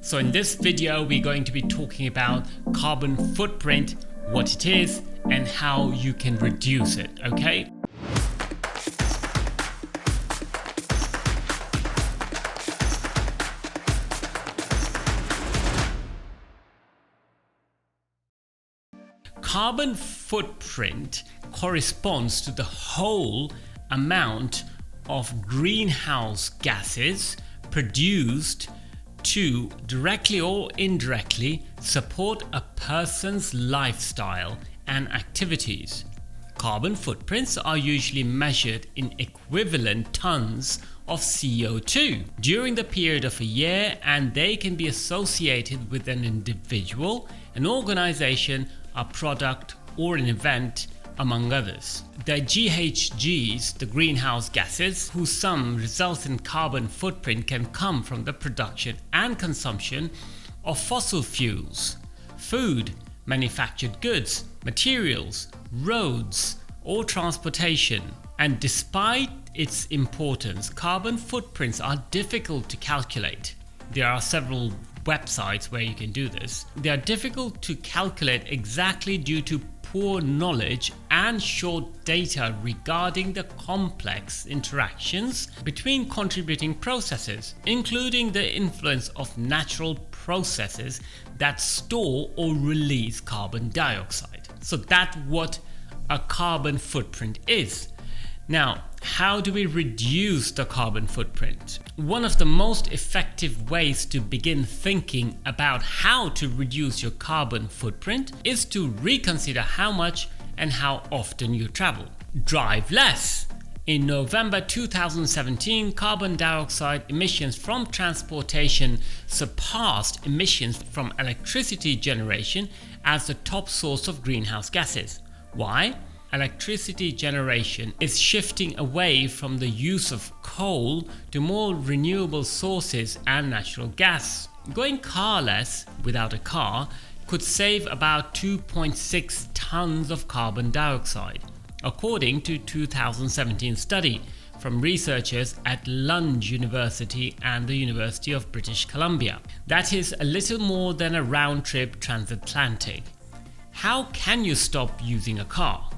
So in this video, we're going to be talking about carbon footprint, what it is, and how you can reduce it, okay? Carbon footprint corresponds to the whole amount of greenhouse gases produced to directly or indirectly support a person's lifestyle and activities. Carbon footprints are usually measured in equivalent tons of CO2 during the period of a year, and they can be associated with an individual, an organization, a product, or an event, among others. The GHGs, the greenhouse gases, whose sum results in carbon footprint, can come from the production and consumption of fossil fuels, food, manufactured goods, materials, roads, or transportation. And despite its importance, carbon footprints are difficult to calculate. There are several websites where you can do this. They are difficult to calculate exactly due to poor knowledge and short data regarding the complex interactions between contributing processes, including the influence of natural processes that store or release carbon dioxide. So that's what a carbon footprint is. Now, how do we reduce the carbon footprint? One of the most effective ways to begin thinking about how to reduce your carbon footprint is to reconsider how much and how often you travel. Drive less. In November 2017, carbon dioxide emissions from transportation surpassed emissions from electricity generation as the top source of greenhouse gases. Why? Electricity generation is shifting away from the use of coal to more renewable sources and natural gas. Going carless without a car could save about 2.6 tons of carbon dioxide, according to a 2017 study from researchers at Lund University and the University of British Columbia. That is a little more than a round-trip transatlantic. How can you stop using a car?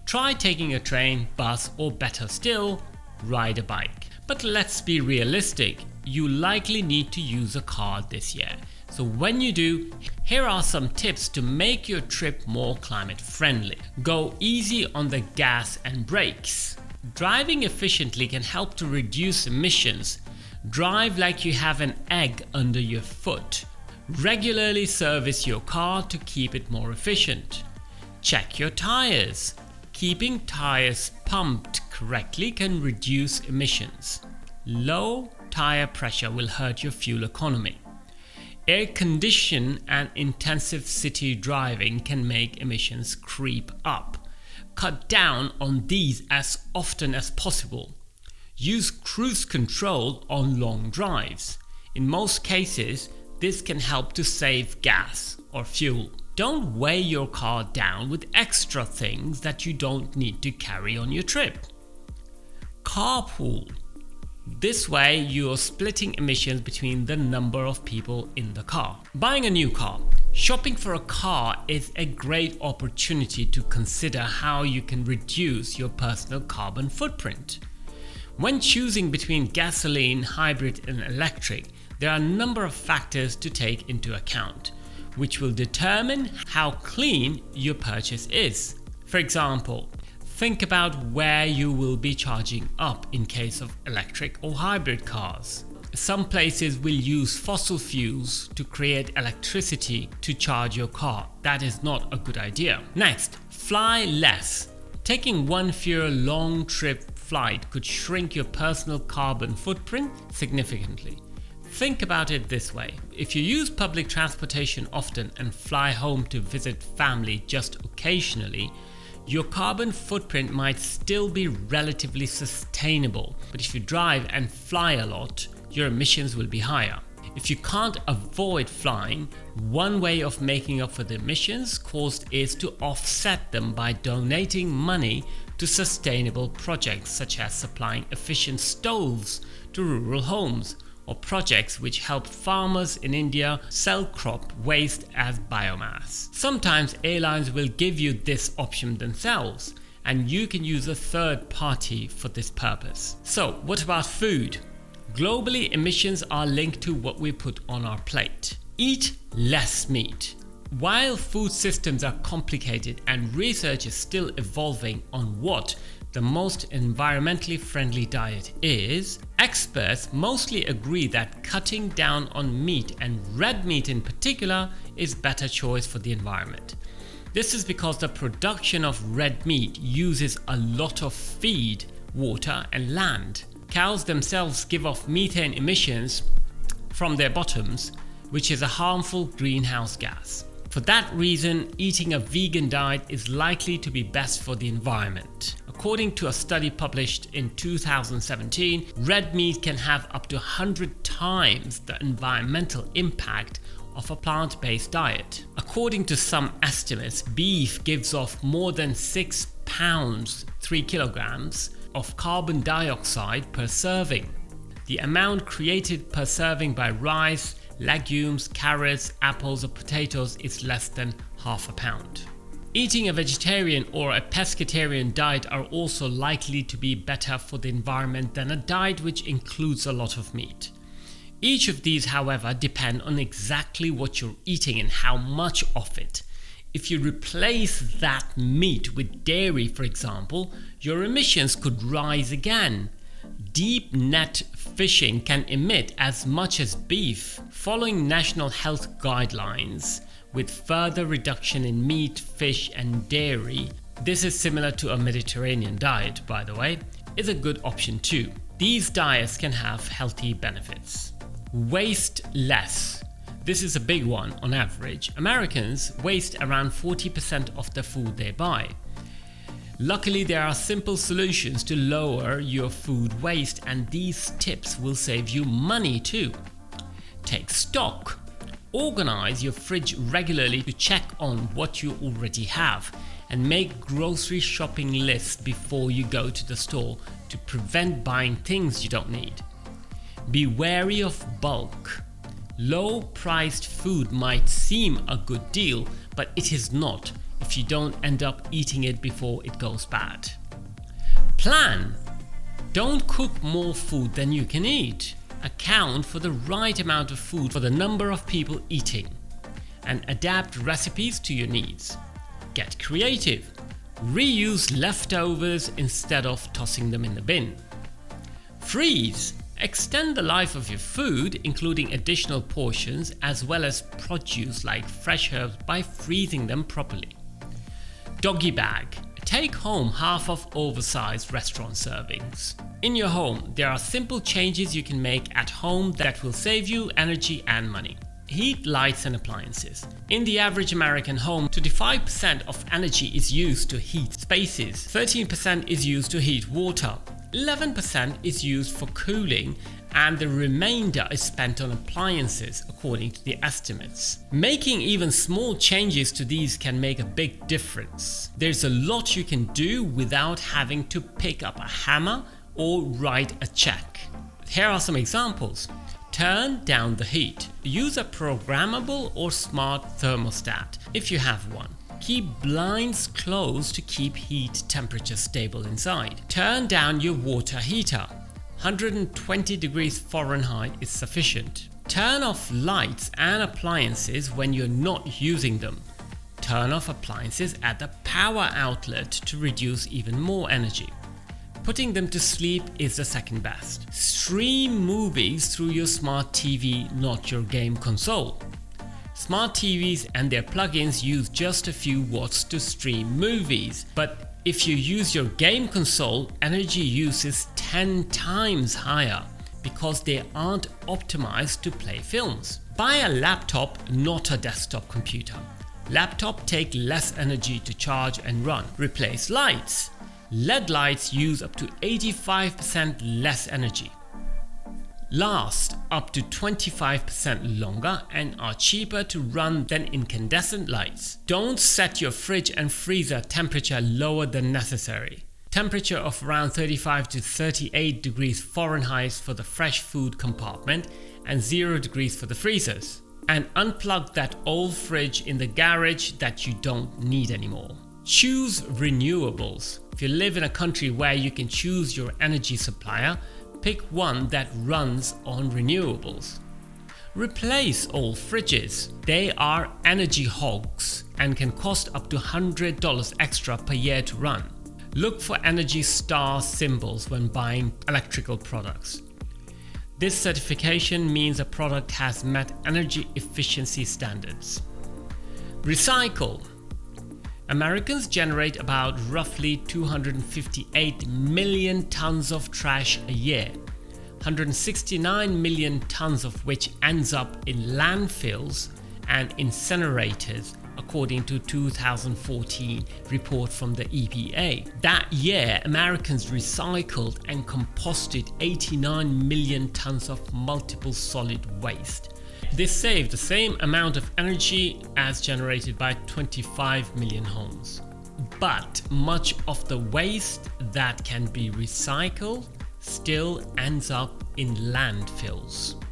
Try taking a train, bus, or better still, ride a bike. But let's be realistic, you likely need to use a car this year. So when you do, here are some tips to make your trip more climate friendly. Go easy on the gas and brakes. Driving efficiently can help to reduce emissions. Drive like you have an egg under your foot. Regularly service your car to keep it more efficient. Check your tires. Keeping tires pumped correctly can reduce emissions. Low tire pressure will hurt your fuel economy. Air condition and intensive city driving can make emissions creep up. Cut down on these as often as possible. Use cruise control on long drives. In most cases, this can help to save gas or fuel. Don't weigh your car down with extra things that you don't need to carry on your trip. Carpool. This way you are splitting emissions between the number of people in the car. Buying a new car. Shopping for a car is a great opportunity to consider how you can reduce your personal carbon footprint. When choosing between gasoline, hybrid, and electric, there are a number of factors to take into account, which will determine how clean your purchase is. For example, think about where you will be charging up in case of electric or hybrid cars. Some places will use fossil fuels to create electricity to charge your car. That is not a good idea. Next, fly less. Taking one fewer long trip flight could shrink your personal carbon footprint significantly. Think about it this way. If you use public transportation often and fly home to visit family just occasionally, your carbon footprint might still be relatively sustainable. But if you drive and fly a lot, your emissions will be higher. If you can't avoid flying, one way of making up for the emissions caused is to offset them by donating money to sustainable projects such as supplying efficient stoves to rural homes or projects which help farmers in India sell crop waste as biomass. Sometimes airlines will give you this option themselves, and you can use a third party for this purpose. So, what about food? Globally, emissions are linked to what we put on our plate. Eat less meat. While food systems are complicated and research is still evolving on what the most environmentally friendly diet is, experts mostly agree that cutting down on meat, and red meat in particular, is a better choice for the environment. This is because the production of red meat uses a lot of feed, water and land. Cows themselves give off methane emissions from their bottoms, which is a harmful greenhouse gas. For that reason, eating a vegan diet is likely to be best for the environment. According to a study published in 2017, red meat can have up to 100 times the environmental impact of a plant-based diet. According to some estimates, beef gives off more than 6 pounds, 3 kilograms of carbon dioxide per serving. The amount created per serving by rice, legumes, carrots, apples or potatoes is less than half a pound. Eating a vegetarian or a pescatarian diet are also likely to be better for the environment than a diet which includes a lot of meat. Each of these, however, depend on exactly what you're eating and how much of it. If you replace that meat with dairy, for example, your emissions could rise again. Deep net fishing can emit as much as beef, following national health guidelines, with further reduction in meat, fish and dairy. This is similar to a Mediterranean diet, by the way, is a good option too. These diets can have healthy benefits. Waste less. This is a big one on average. Americans waste around 40% of the food they buy. Luckily, there are simple solutions to lower your food waste, and these tips will save you money too. Take stock. Organize your fridge regularly to check on what you already have, and make grocery shopping lists before you go to the store to prevent buying things you don't need. Be wary of bulk. Low-priced food might seem a good deal, but it is not if you don't end up eating it before it goes bad. Plan. Don't cook more food than you can eat. Account for the right amount of food for the number of people eating, and adapt recipes to your needs. Get creative. Reuse leftovers instead of tossing them in the bin. Freeze. Extend the life of your food, including additional portions as well as produce like fresh herbs, by freezing them properly. Doggy bag. Take home half of oversized restaurant servings. In your home, there are simple changes you can make at home that will save you energy and money. Heat, lights and appliances. In the average American home, 25% of energy is used to heat spaces, 13% is used to heat water, 11% is used for cooling, and the remainder is spent on appliances according to the estimates. Making even small changes to these can make a big difference. There's a lot you can do without having to pick up a hammer or write a check. Here are some examples. Turn down the heat. Use a programmable or smart thermostat if you have one. Keep blinds closed to keep heat temperature stable inside. Turn down your water heater. 120 degrees Fahrenheit is sufficient. Turn off lights and appliances when you're not using them. Turn off appliances at the power outlet to reduce even more energy. Putting them to sleep is the second best. Stream movies through your smart TV, not your game console. Smart TVs and their plugins use just a few watts to stream movies, but if you use your game console, energy use is 10 times higher because they aren't optimized to play films. Buy a laptop, not a desktop computer. Laptops take less energy to charge and run. Replace lights. LED lights use up to 85% less energy. Last up to 25% longer and are cheaper to run than incandescent lights. Don't set your fridge and freezer temperature lower than necessary. temperature of around 35 to 38 degrees Fahrenheit for the fresh food compartment and 0 degrees for the freezers. And unplug that old fridge in the garage that you don't need anymore. Choose renewables. If you live in a country where you can choose your energy supplier, pick one that runs on renewables. Replace old fridges. They are energy hogs and can cost up to $100 extra per year to run. Look for Energy Star symbols when buying electrical products. This certification means a product has met energy efficiency standards. Recycle. Americans generate about roughly 258 million tons of trash a year, 169 million tons of which ends up in landfills and incinerators, according to 2014 report from the EPA. That year, Americans recycled and composted 89 million tons of multiple solid waste. This saved the same amount of energy as generated by 25 million homes. But much of the waste that can be recycled still ends up in landfills.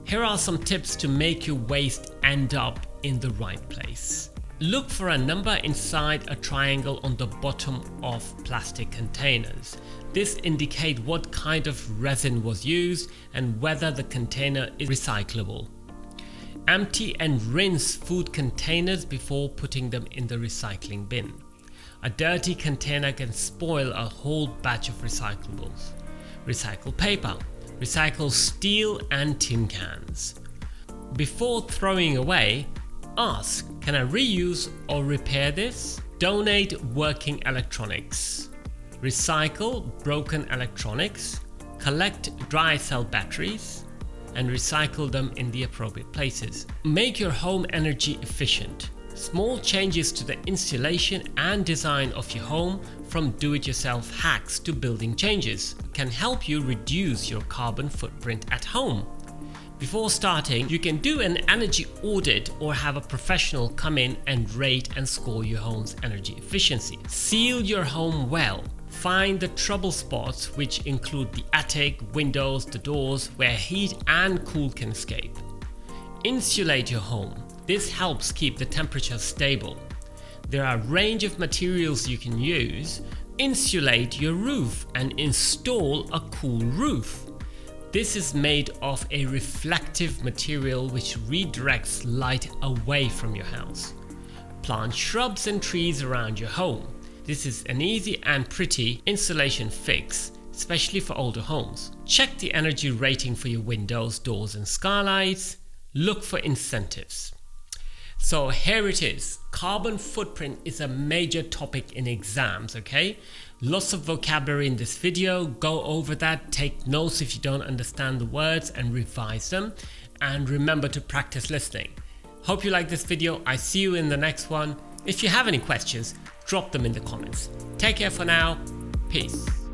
Here are some tips to make your waste end up in the right place. Look for a number inside a triangle on the bottom of plastic containers. This indicates what kind of resin was used and whether the container is recyclable. Empty and rinse food containers before putting them in the recycling bin. A dirty container can spoil a whole batch of recyclables. Recycle paper. Recycle steel and tin cans. Before throwing away, ask, can I reuse or repair this? Donate working electronics. Recycle broken electronics. Collect dry cell batteries and recycle them in the appropriate places. Make your home energy efficient. Small changes to the installation and design of your home, from do-it-yourself hacks to building changes, can help you reduce your carbon footprint at home. Before starting, you can do an energy audit or have a professional come in and rate and score your home's energy efficiency. Seal your home well. Find the trouble spots, which include the attic, windows, the doors, where heat and cool can escape. Insulate your home. This helps keep the temperature stable. There are a range of materials you can use. Insulate your roof and install a cool roof. This is made of a reflective material which redirects light away from your house. Plant shrubs and trees around your home. This is an easy and pretty insulation fix, especially for older homes. Check the energy rating for your windows, doors and skylights. Look for incentives. So here it is. Carbon footprint is a major topic in exams, okay? Lots of vocabulary in this video. Go over that, take notes if you don't understand the words and revise them. And remember to practice listening. Hope you like this video. I see you in the next one. If you have any questions, drop them in the comments. Take care for now. Peace.